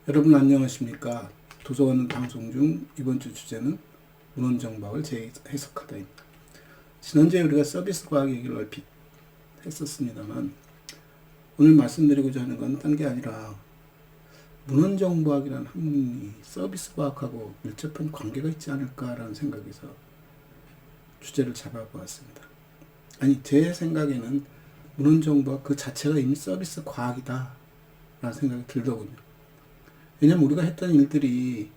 여러분 안녕하십니까? 도서관은 방송 중 이번 주 주제는 문헌정박을 재해석하다입니다. 지난주에 우리가 서비스 과학 얘기를 얼핏 했었습니다만 오늘 말씀드리고자 하는 건 딴 게 아니라 문헌정박이라는 학문이 서비스 과학하고 밀접한 관계가 있지 않을까라는 생각에서 주제를 잡아보았습니다. 아니, 제 생각에는 문헌정박 그 자체가 이미 서비스 과학이다 라는 생각이 들더군요. 왜냐면 우리가 했던 일들이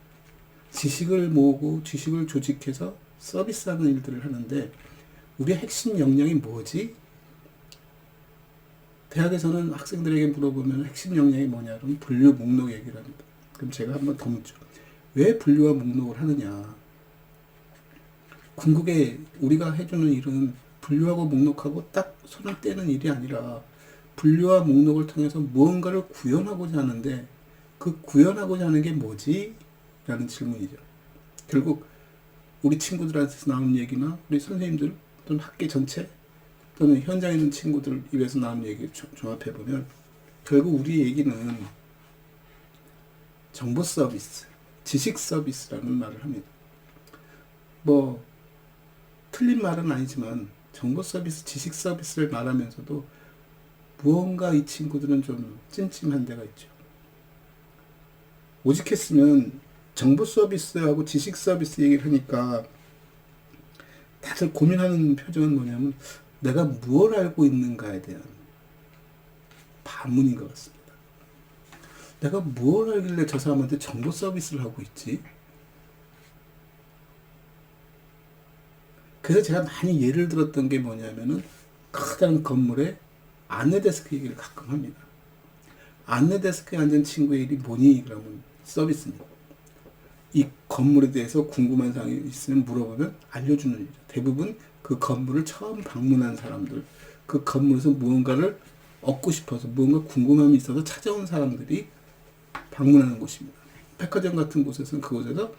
지식을 모으고 지식을 조직해서 서비스하는 일들을 하는데 우리의 핵심 역량이 뭐지? 대학에서는 학생들에게 물어보면 핵심 역량이 뭐냐? 그럼 분류 목록 얘기를 합니다. 그럼 제가 한번 더 묻죠. 왜 분류와 목록을 하느냐? 궁극에 우리가 해주는 일은 분류하고 목록하고 딱 손을 떼는 일이 아니라 분류와 목록을 통해서 무언가를 구현하고자 하는데 그 구현하고자 하는 게 뭐지? 라는 질문이죠. 결국 우리 친구들한테서 나오는 얘기나 우리 선생님들 또는 학계 전체 또는 현장에 있는 친구들 입에서 나오는 얘기를 종합해보면 결국 우리 얘기는 정보 서비스, 지식 서비스라는 말을 합니다. 뭐 틀린 말은 아니지만 정보 서비스, 지식 서비스를 말하면서도 무언가 이 친구들은 좀 찜찜한 데가 있죠. 오직했으면 정보 서비스하고 지식 서비스 얘기를 하니까 다들 고민하는 표정은 뭐냐면 내가 무엇을 알고 있는가에 대한 반문인 것 같습니다. 내가 무엇을 알길래 저 사람한테 정보 서비스를 하고 있지? 그래서 제가 많이 예를 들었던 게 뭐냐면은 커다란 건물에 안내데스크 얘기를 가끔 합니다. 안내데스크에 앉은 친구의 일이 뭐니? 그러면 서비스입니다. 이 건물에 대해서 궁금한 사항이 있으면 물어보면 알려주는 일이죠. 대부분 그 건물을 처음 방문한 사람들, 그 건물에서 무언가를 얻고 싶어서 무언가 궁금함이 있어서 찾아온 사람들이 방문하는 곳입니다. 백화점 같은 곳에서는 그곳에서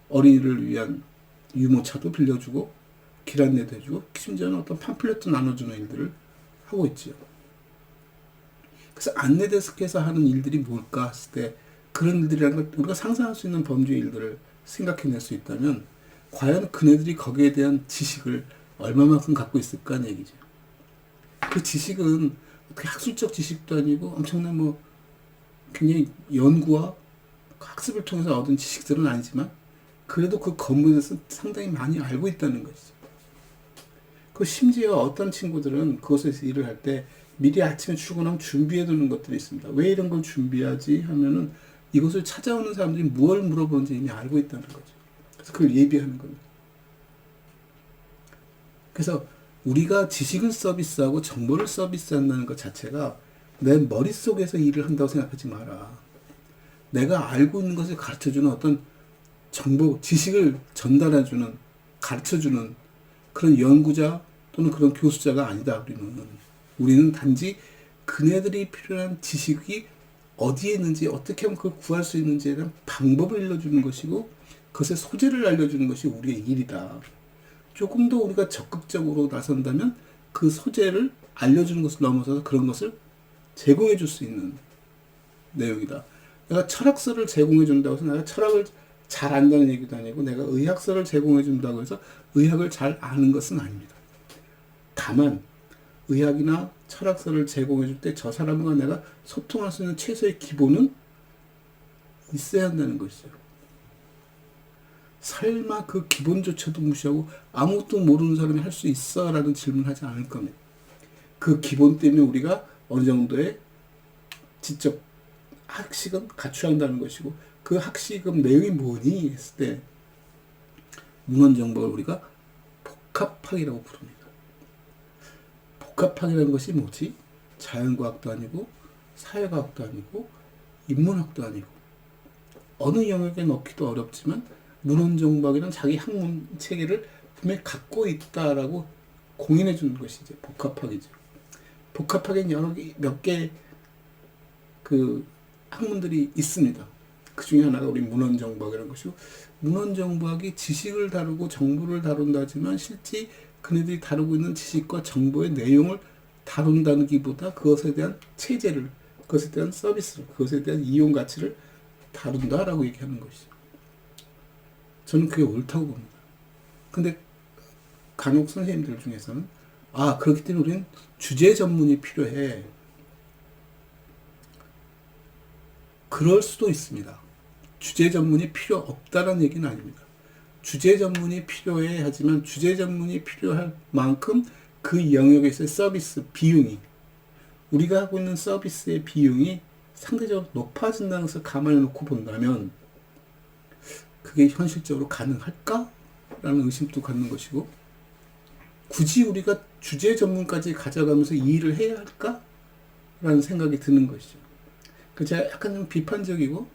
어린이를 위한 유모차도 빌려주고 길 안내도 해주고 심지어는 어떤 팜플렛도 나눠주는 일들을 하고 있죠. 그래서 안내데스크에서 하는 일들이 뭘까 했을 때 그런 일들이라는 걸 우리가 상상할 수 있는 범주의 일들을 생각해낼 수 있다면 과연 그네들이 거기에 대한 지식을 얼마만큼 갖고 있을까 하는 얘기죠. 그 지식은 어떻게 학술적 지식도 아니고 엄청난 뭐 굉장히 연구와 학습을 통해서 얻은 지식들은 아니지만 그래도 그 건물에 대해서 상당히 많이 알고 있다는 것이죠. 그 심지어 어떤 친구들은 그것에서 일을 할 때 미리 아침에 출근하면 준비해 두는 것들이 있습니다. 왜 이런 걸 준비하지 하면은 이것을 찾아오는 사람들이 무엇을 물어보는지 이미 알고 있다는 거죠. 그래서 그걸 예비하는 겁니다. 그래서 우리가 지식을 서비스하고 정보를 서비스한다는 것 자체가 내 머릿속에서 일을 한다고 생각하지 마라. 내가 알고 있는 것을 가르쳐주는 어떤 정보, 지식을 전달해주는, 가르쳐주는 그런 연구자 또는 그런 교수자가 아니다. 우리는 단지 그네들이 필요한 지식이 어디에 있는지 어떻게 하면 그걸 구할 수 있는지에 대한 방법을 알려주는 것이고 그것의 소재를 알려주는 것이 우리의 일이다. 조금 더 우리가 적극적으로 나선다면 그 소재를 알려주는 것을 넘어서서 그런 것을 제공해 줄 수 있는 내용이다. 내가 철학서를 제공해 준다고 해서 내가 철학을 잘 안다는 얘기도 아니고 내가 의학서를 제공해 준다고 해서 의학을 잘 아는 것은 아닙니다. 다만 의학이나 철학서를 제공해 줄 때 저 사람과 내가 소통할 수 있는 최소의 기본은 있어야 한다는 것이죠. 설마 그 기본조차도 무시하고 아무것도 모르는 사람이 할 수 있어? 라는 질문을 하지 않을 겁니다. 그 기본 때문에 우리가 어느 정도의 지적 학식은 갖춰야 한다는 것이고 그 학식은 내용이 뭐니? 했을 때 문헌정박을 우리가 복합학이라고 부릅니다. 복합학이라는 것이 뭐지? 자연과학도 아니고 사회과학도 아니고 인문학도 아니고 어느 영역에 넣기도 어렵지만 문헌정박이란 자기 학문 체계를 분명히 갖고 있다라고 공인해 주는 것이 이제 복합학이죠. 복합학에는 몇 개 그 학문들이 있습니다. 그 중에 하나가 우리 문헌정박이라는 것이고 문헌정박이 지식을 다루고 정보를 다룬다지만 실제 그네들이 다루고 있는 지식과 정보의 내용을 다룬다는 기보다 그것에 대한 체제를, 그것에 대한 서비스를, 그것에 대한 이용 가치를 다룬다라고 얘기하는 것이죠. 저는 그게 옳다고 봅니다. 근데 간혹 선생님들 중에서는 그렇기 때문에 우리는 주제 전문이 필요해. 그럴 수도 있습니다. 주제 전문이 필요 없다는 얘기는 아닙니다. 주제 전문이 필요해 하지만 주제 전문이 필요할 만큼 그 영역에서의 서비스 비용이, 우리가 하고 있는 서비스의 비용이 상대적으로 높아진다는 것을 감안해 놓고 본다면 그게 현실적으로 가능할까? 라는 의심도 갖는 것이고, 굳이 우리가 주제 전문까지 가져가면서 이 일을 해야 할까? 라는 생각이 드는 것이죠. 제가 약간 좀 비판적이고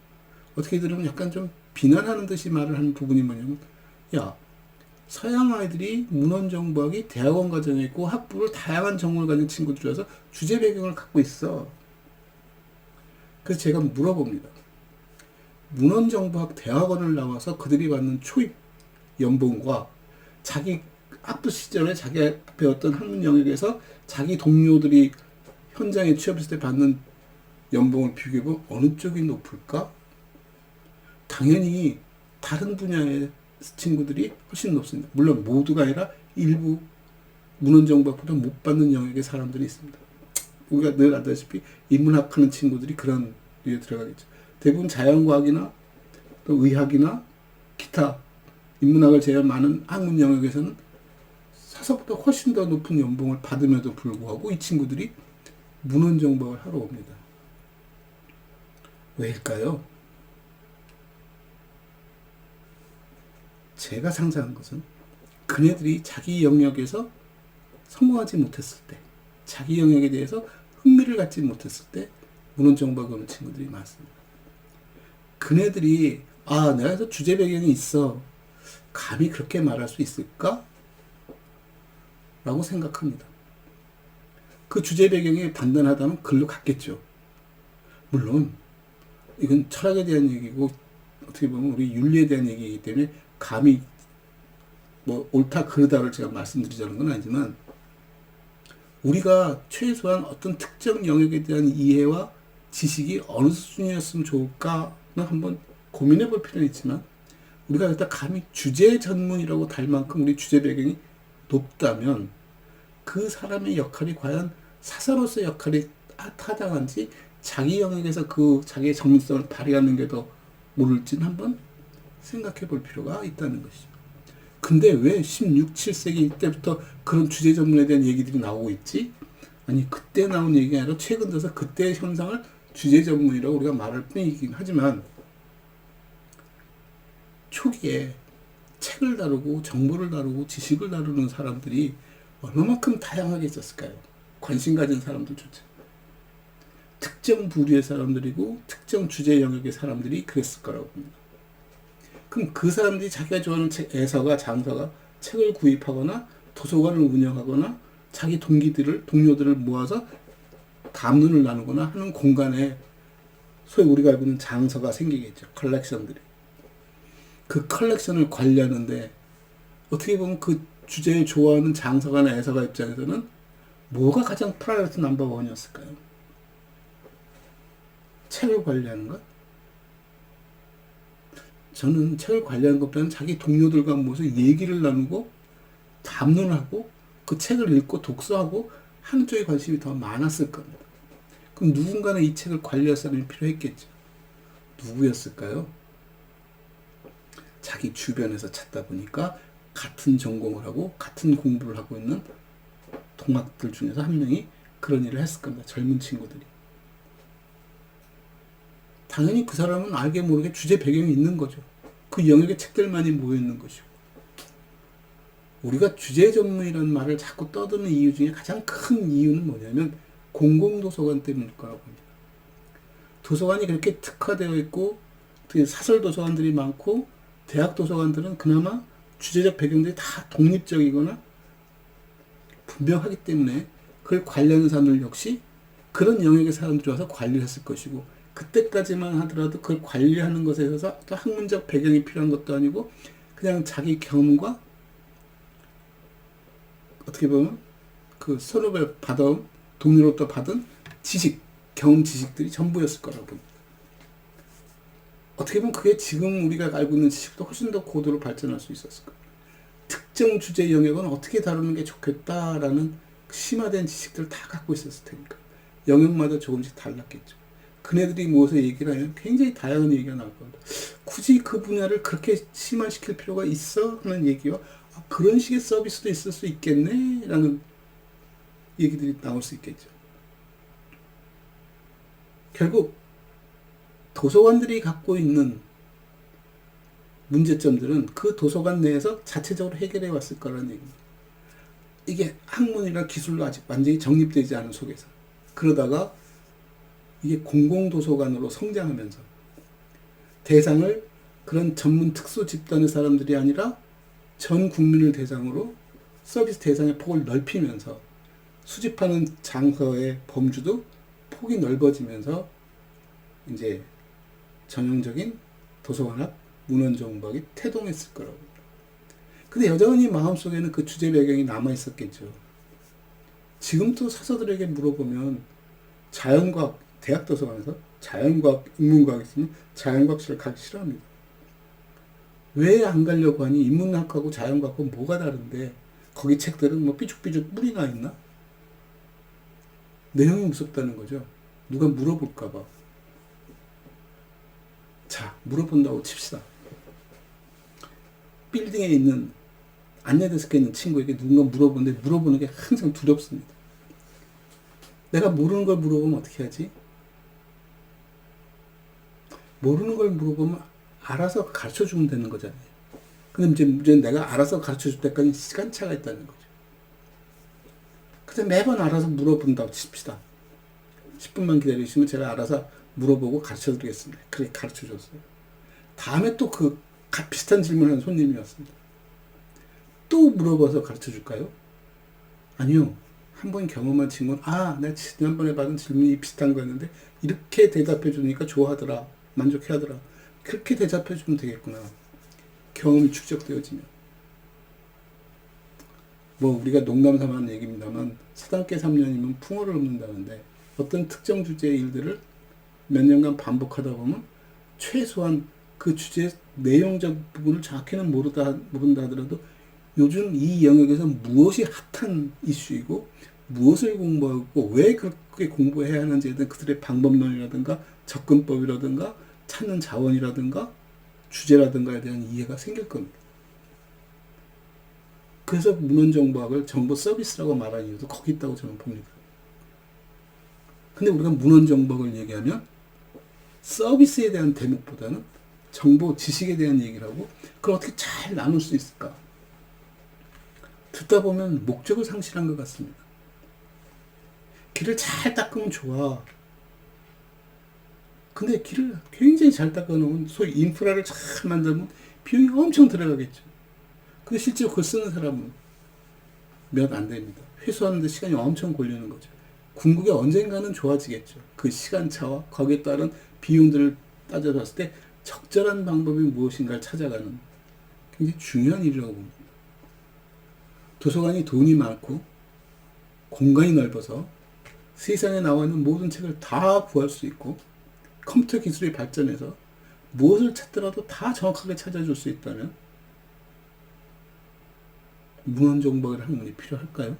어떻게 들으면 약간 좀 비난하는 듯이 말을 하는 부분이 뭐냐면, 서양 아이들이 문헌정보학이 대학원 과정에 있고 학부를 다양한 전공을 가진 친구들이라서 주제 배경을 갖고 있어. 그래서 제가 물어봅니다. 문헌정보학 대학원을 나와서 그들이 받는 초입 연봉과 자기 학부 시절에 자기가 배웠던 학문 영역에서 자기 동료들이 현장에 취업했을 때 받는 연봉을 비교해보면 어느 쪽이 높을까? 당연히 다른 분야의 친구들이 훨씬 높습니다. 물론 모두가 아니라 일부 문헌정보학보다 못 받는 영역의 사람들이 있습니다. 우리가 늘 알다시피 인문학 하는 친구들이 그런 류에 들어가겠죠. 대부분 자연과학이나 또 의학이나 기타 인문학을 제외한 많은 학문 영역에서는 사서보다 훨씬 더 높은 연봉을 받음에도 불구하고 이 친구들이 문헌정보학을 하러 옵니다. 왜일까요? 제가 상상한 것은 그네들이 자기 영역에서 성공하지 못했을 때, 자기 영역에 대해서 흥미를 갖지 못했을 때 문헌정보학을 오는 친구들이 많습니다. 그네들이 내가 주제 배경이 있어, 감히 그렇게 말할 수 있을까? 라고 생각합니다. 그 주제 배경이 단단하다면 글로 갔겠죠. 물론 이건 철학에 대한 얘기고 어떻게 보면 우리 윤리에 대한 얘기이기 때문에 감히 옳다 그르다를 제가 말씀드리자는 건 아니지만, 우리가 최소한 어떤 특정 영역에 대한 이해와 지식이 어느 수준이었으면 좋을까는 한번 고민해 볼 필요는 있지만, 우리가 일단 감히 주제 전문이라고 달 만큼 우리 주제 배경이 높다면 그 사람의 역할이 과연 사서로서의 역할이 타당한지, 자기 영역에서 그 자기의 전문성을 발휘하는 게 더 옳을지는 한번 생각해 볼 필요가 있다는 것이죠. 근데 왜 16, 7세기 때부터 그런 주제 전문에 대한 얘기들이 나오고 있지? 아니, 그때 나온 얘기가 아니라 최근 들어서 그때의 현상을 주제 전문이라고 우리가 말할 뿐이긴 하지만, 초기에 책을 다루고 정보를 다루고 지식을 다루는 사람들이 얼마만큼 다양하게 있었을까요? 관심 가진 사람들조차. 특정 부류의 사람들이고 특정 주제 영역의 사람들이 그랬을 거라고 봅니다. 그럼 그 사람들이 자기가 좋아하는 책, 애서가, 장서가 책을 구입하거나 도서관을 운영하거나 자기 동료들을 모아서 담론을 나누거나 하는 공간에 소위 우리가 알고 있는 장서가 생기겠죠. 컬렉션들이. 그 컬렉션을 관리하는데 어떻게 보면 그 주제에 좋아하는 장서가나 애서가 입장에서는 뭐가 가장 프라이어티 넘버 원이었을까요? 책을 관리하는 것? 저는 책을 관리하는 것보다는 자기 동료들과 모여서 얘기를 나누고 담론을 하고 그 책을 읽고 독서하고 하는 쪽에 관심이 더 많았을 겁니다. 그럼 누군가는 이 책을 관리할 사람이 필요했겠죠. 누구였을까요? 자기 주변에서 찾다 보니까 같은 전공을 하고 같은 공부를 하고 있는 동학들 중에서 한 명이 그런 일을 했을 겁니다. 젊은 친구들이. 당연히 그 사람은 알게 모르게 주제 배경이 있는 거죠. 그 영역의 책들만이 모여있는 것이고. 우리가 주제 전문이라는 말을 자꾸 떠드는 이유 중에 가장 큰 이유는 뭐냐면 공공도서관 때문일 거라고 봅니다. 도서관이 그렇게 특화되어 있고 사설 도서관들이 많고 대학 도서관들은 그나마 주제적 배경들이 다 독립적이거나 분명하기 때문에 그걸 관리하는 사람들 역시 그런 영역의 사람들이 와서 관리를 했을 것이고, 그때까지만 하더라도 그걸 관리하는 것에 있어서 또 학문적 배경이 필요한 것도 아니고 그냥 자기 경험과 어떻게 보면 그 선후배 받아온 동료로부터 받은 지식, 경험 지식들이 전부였을 거라고 봅니다. 어떻게 보면 그게 지금 우리가 알고 있는 지식도 훨씬 더 고도로 발전할 수 있었을 거예요. 특정 주제 영역은 어떻게 다루는 게 좋겠다라는 심화된 지식들을 다 갖고 있었을 테니까 영역마다 조금씩 달랐겠죠. 그네들이 모여서 얘기를 하면 굉장히 다양한 얘기가 나올 겁니다. 굳이 그 분야를 그렇게 심화시킬 필요가 있어? 하는 얘기와 그런 식의 서비스도 있을 수 있겠네? 라는 얘기들이 나올 수 있겠죠. 결국 도서관들이 갖고 있는 문제점들은 그 도서관 내에서 자체적으로 해결해 왔을 거라는 얘기입니다. 이게 학문이나 기술로 아직 완전히 정립되지 않은 속에서 그러다가 이게 공공도서관으로 성장하면서 대상을 그런 전문 특수 집단의 사람들이 아니라 전 국민을 대상으로 서비스 대상의 폭을 넓히면서 수집하는 장서의 범주도 폭이 넓어지면서 이제 전형적인 도서관 앞 문헌정박이 태동했을 거라고. 근데 여전히 마음속에는 그 주제 배경이 남아있었겠죠. 지금도 사서들에게 물어보면 자연과학, 대학 도서관에서 자연과학, 인문과학 있으면 자연과학실을 가기 싫어합니다. 왜 안 가려고 하니? 인문학하고 자연과학하고 뭐가 다른데 거기 책들은 뭐 삐죽삐죽 뿌리가 있나? 내용이 무섭다는 거죠. 누가 물어볼까봐. 자, 물어본다고 칩시다. 빌딩에 있는 안내데스크에 있는 친구에게 누군가 물어보는데 물어보는 게 항상 두렵습니다. 내가 모르는 걸 물어보면 어떻게 하지? 모르는 걸 물어보면 알아서 가르쳐주면 되는 거잖아요. 근데 이제 문제는 내가 알아서 가르쳐줄 때까지 시간차가 있다는 거죠. 근데 매번 알아서 물어본다고 칩시다. 10분만 기다리시면 제가 알아서 물어보고 가르쳐드리겠습니다. 그렇게 가르쳐줬어요. 다음에 또 그 비슷한 질문하는 손님이 왔습니다. 또 물어봐서 가르쳐줄까요? 아니요. 한 번 경험한 친구는 내가 지난번에 받은 질문이 비슷한 거였는데 이렇게 대답해 주니까 좋아하더라. 만족해하더라. 그렇게 대답해 주면 되겠구나. 경험이 축적되어지면. 뭐 우리가 농담삼아 하는 얘기입니다만 사단계 3년이면 풍어를 읊는다는데 어떤 특정 주제의 일들을 몇 년간 반복하다 보면 최소한 그 주제의 내용적 부분을 정확히는 모른다 하더라도 요즘 이 영역에서 무엇이 핫한 이슈이고 무엇을 공부하고 왜 그렇게 공부해야 하는지에 대한 그들의 방법론이라든가 접근법이라든가 찾는 자원이라든가 주제라든가에 대한 이해가 생길 겁니다. 그래서 문헌정보학을 정보 서비스라고 말하는 이유도 거기 있다고 저는 봅니다. 근데 우리가 문헌정보학을 얘기하면 서비스에 대한 대목보다는 정보, 지식에 대한 얘기를 하고 그걸 어떻게 잘 나눌 수 있을까? 듣다 보면 목적을 상실한 것 같습니다. 길을 잘 닦으면 좋아. 근데 길을 굉장히 잘 닦아놓으면 소위 인프라를 잘 만들면 비용이 엄청 들어가겠죠. 근데 실제로 그걸 쓰는 사람은 몇 안 됩니다. 회수하는데 시간이 엄청 걸리는 거죠. 궁극이 언젠가는 좋아지겠죠. 그 시간차와 거기에 따른 비용들을 따져봤을 때 적절한 방법이 무엇인가를 찾아가는 굉장히 중요한 일이라고 봅니다. 도서관이 돈이 많고 공간이 넓어서 세상에 나와 있는 모든 책을 다 구할 수 있고 컴퓨터 기술이 발전해서 무엇을 찾더라도 다 정확하게 찾아줄 수 있다면 문헌정보학이라는 학문이 필요할까요?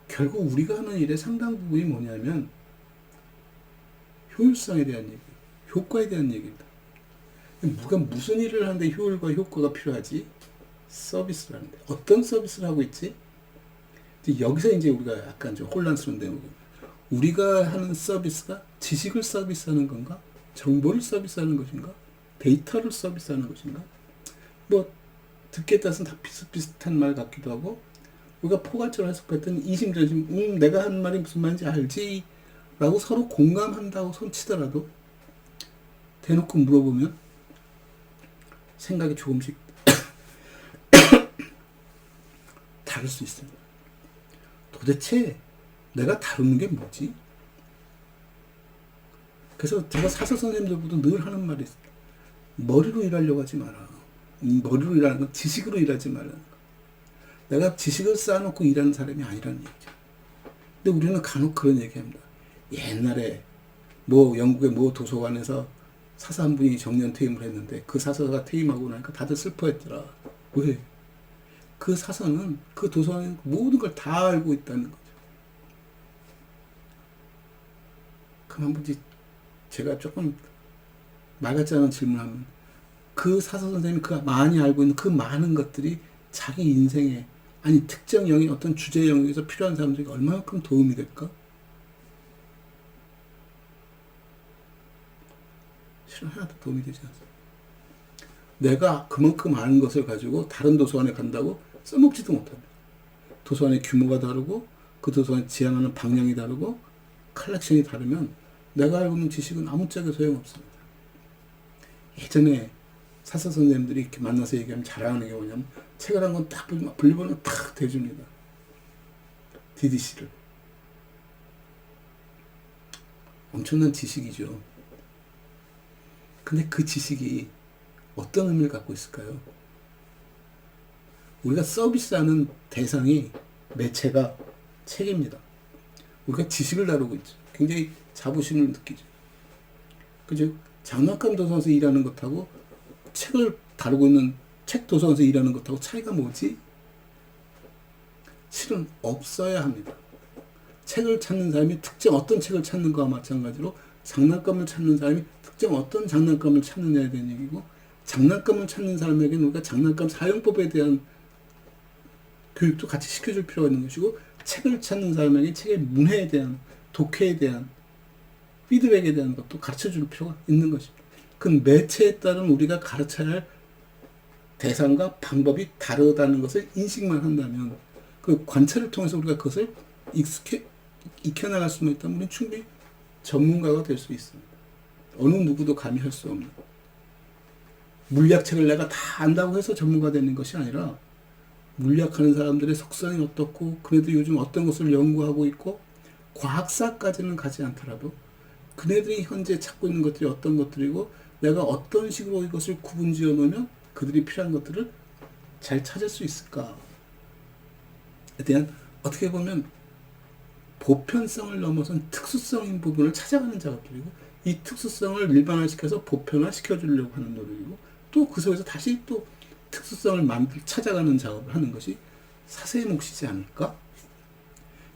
결국 우리가 하는 일의 상당 부분이 뭐냐면 효율성에 대한 얘기, 효과에 대한 얘기입니다. 누가 무슨 일을 하는데 효율과 효과가 필요하지? 서비스를 하는데 어떤 서비스를 하고 있지? 여기서 이제 우리가 약간 좀 혼란스러운 대목입니다. 우리가 하는 서비스가 지식을 서비스하는 건가? 정보를 서비스하는 것인가? 데이터를 서비스하는 것인가? 뭐 듣기에 따라서는 다 비슷비슷한 말 같기도 하고 우리가 포괄적으로 해석했더니 이심전심 내가 하는 말이 무슨 말인지 알지? 라고 서로 공감한다고 손치더라도 대놓고 물어보면 생각이 조금씩 다를 수 있습니다. 도대체 내가 다루는 게 뭐지? 그래서 제가 사서 선생님들보다 늘 하는 말이 있어요. 머리로 일하려고 하지 마라. 머리로 일하는 건 지식으로 일하지 말라는 거. 내가 지식을 쌓아놓고 일하는 사람이 아니라는 얘기죠. 근데 우리는 간혹 그런 얘기합니다. 옛날에 뭐 영국의 뭐 도서관에서 사서 한 분이 정년 퇴임을 했는데 그 사서가 퇴임하고 나니까 다들 슬퍼했더라. 왜? 그 사서는 그 도서관에 모든 걸 다 알고 있다는 거죠. 그럼 한 번씩 제가 조금 말 같지 않은 질문하면 그 사서 선생님이 그 많이 알고 있는 그 많은 것들이 자기 인생에 아니 특정 영역 어떤 주제 영역에서 필요한 사람들에게 얼마만큼 도움이 될까? 실은 하나도 도움이 되지 않습니다. 내가 그만큼 아는 것을 가지고 다른 도서관에 간다고 써먹지도 못합니다. 도서관의 규모가 다르고 그 도서관이 지향하는 방향이 다르고 컬렉션이 다르면 내가 알고 있는 지식은 아무짝에 소용없습니다. 예전에 사서 선생님들이 이렇게 만나서 얘기하면 자랑하는 게 뭐냐면 책을 한 권 딱 분리본을 탁 대줍니다. DDC를. 엄청난 지식이죠. 근데 그 지식이 어떤 의미를 갖고 있을까요? 우리가 서비스하는 대상이 매체가 책입니다. 우리가 지식을 다루고 있죠. 굉장히 자부심을 느끼죠. 그죠? 장난감 도서관에서 일하는 것하고 책을 다루고 있는 책 도서관에서 일하는 것하고 차이가 뭐지? 실은 없어야 합니다. 책을 찾는 사람이 특정 어떤 책을 찾는 거와 마찬가지로 장난감을 찾는 사람이 특정 어떤 장난감을 찾느냐에 대한 얘기고 장난감을 찾는 사람에게는 우리가 장난감 사용법에 대한 교육도 같이 시켜줄 필요가 있는 것이고 책을 찾는 사람에게 책의 문해에 대한 독해에 대한 피드백에 대한 것도 가르쳐줄 필요가 있는 것입니다. 그 매체에 따른 우리가 가르쳐야 할 대상과 방법이 다르다는 것을 인식만 한다면 그 관찰을 통해서 우리가 그것을 익혀나갈 수만 있다면 우리는 충분히 전문가가 될 수 있습니다. 어느 누구도 감히 할 수 없는 물리학책을 내가 다 안다고 해서 전문가 되는 것이 아니라 물리학하는 사람들의 속성이 어떻고 그네들이 요즘 어떤 것을 연구하고 있고 과학사까지는 가지 않더라도 그네들이 현재 찾고 있는 것들이 어떤 것들이고 내가 어떤 식으로 이것을 구분지어 놓으면 그들이 필요한 것들을 잘 찾을 수 있을까에 대한 어떻게 보면 보편성을 넘어선 특수성인 부분을 찾아가는 작업들이고 이 특수성을 일반화시켜서 보편화시켜주려고 하는 노력이고 또 그 속에서 다시 또 특수성을 찾아가는 작업을 하는 것이 사서의 몫이지 않을까?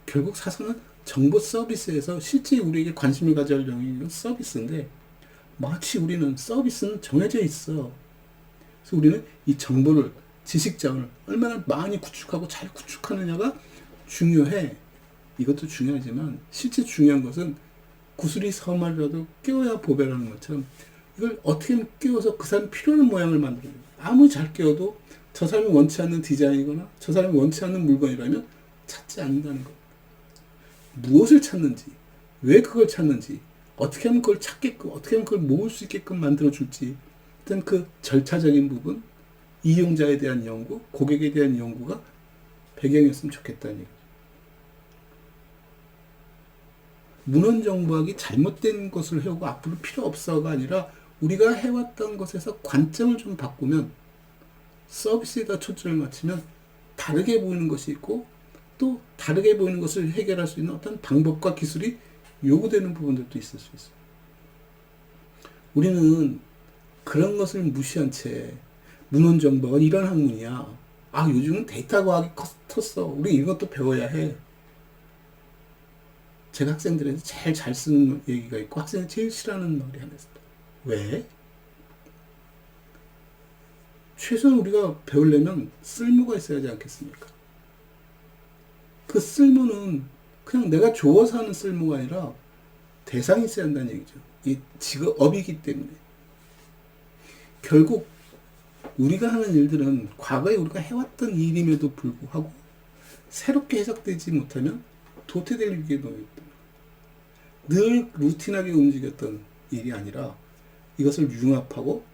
결국 사서는 정보 서비스에서 실제 우리에게 관심을 가져야 할 영역은 서비스인데 마치 우리는 서비스는 정해져 있어. 그래서 우리는 이 정보를 지식자원을 얼마나 많이 구축하고 잘 구축하느냐가 중요해. 이것도 중요하지만 실제 중요한 것은 구슬이 서말이라도 깨워야 보배라는 것처럼 이걸 어떻게 깨워서 그 사람 필요한 모양을 만들어야 돼. 아무리 잘 깨워도 저 사람이 원치 않는 디자인이거나 저 사람이 원치 않는 물건이라면 찾지 않는다는 것. 무엇을 찾는지, 왜 그걸 찾는지, 어떻게 하면 그걸 찾게끔, 어떻게 하면 그걸 모을 수 있게끔 만들어줄지, 일단 그 절차적인 부분, 이용자에 대한 연구, 고객에 대한 연구가 배경이었으면 좋겠다는 얘기죠. 문헌정보학이 잘못된 것을 해오고 앞으로 필요 없어가 아니라 우리가 해왔던 것에서 관점을 좀 바꾸면 서비스에다 초점을 맞추면 다르게 보이는 것이 있고 또 다르게 보이는 것을 해결할 수 있는 어떤 방법과 기술이 요구되는 부분들도 있을 수 있어요. 우리는 그런 것을 무시한 채 문헌정보학은 이런 학문이야. 아 요즘은 데이터 과학이 컸어. 우리 이것도 배워야 해. 제가 학생들한테 제일 잘 쓰는 얘기가 있고 학생이 제일 싫어하는 말이 하나 있습니다. 왜? 최소한 우리가 배우려면 쓸모가 있어야 하지 않겠습니까? 그 쓸모는 그냥 내가 좋아서 하는 쓸모가 아니라 대상이 있어야 한다는 얘기죠. 이 직업이기 때문에. 결국 우리가 하는 일들은 과거에 우리가 해왔던 일임에도 불구하고 새롭게 해석되지 못하면 도태될 위기에 놓여있다. 늘 루틴하게 움직였던 일이 아니라 이것을 융합하고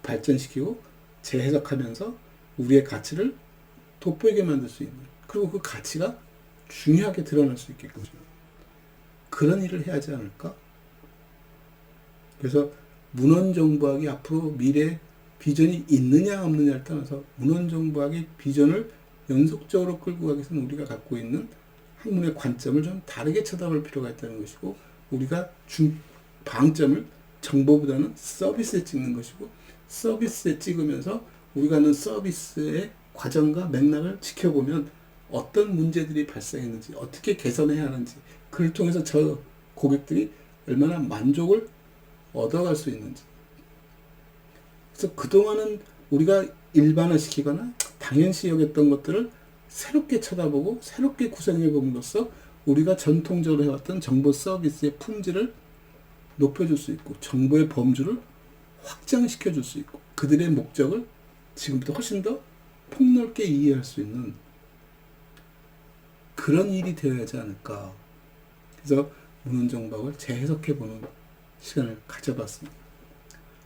발전시키고 재해석하면서 우리의 가치를 돋보이게 만들 수 있는 그리고 그 가치가 중요하게 드러날 수 있게끔 그런 일을 해야 하지 않을까? 그래서 문헌정보학이 앞으로 미래 비전이 있느냐 없느냐를 떠나서 문헌정보학의 비전을 연속적으로 끌고 가기 위해서는 우리가 갖고 있는 학문의 관점을 좀 다르게 쳐다볼 필요가 있다는 것이고 우리가 방점을 정보보다는 서비스에 찍는 것이고, 서비스에 찍으면서 우리가 하는 서비스의 과정과 맥락을 지켜보면 어떤 문제들이 발생했는지, 어떻게 개선해야 하는지, 그를 통해서 저 고객들이 얼마나 만족을 얻어갈 수 있는지. 그래서 그동안은 우리가 일반화시키거나 당연시 여겼던 것들을 새롭게 쳐다보고 새롭게 구성해 봄으로써 우리가 전통적으로 해왔던 정보 서비스의 품질을 높여줄 수 있고, 정보의 범주를 확장시켜 줄 수 있고, 그들의 목적을 지금부터 훨씬 더 폭넓게 이해할 수 있는 그런 일이 되어야 하지 않을까. 그래서 문헌정박을 재해석해보는 시간을 가져봤습니다.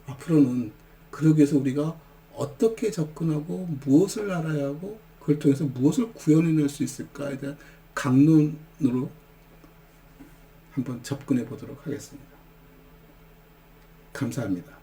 앞으로는 그러기 위해서 우리가 어떻게 접근하고 무엇을 알아야 하고 그걸 통해서 무엇을 구현해낼 수 있을까에 대한 강론으로 한번 접근해 보도록 하겠습니다. 감사합니다.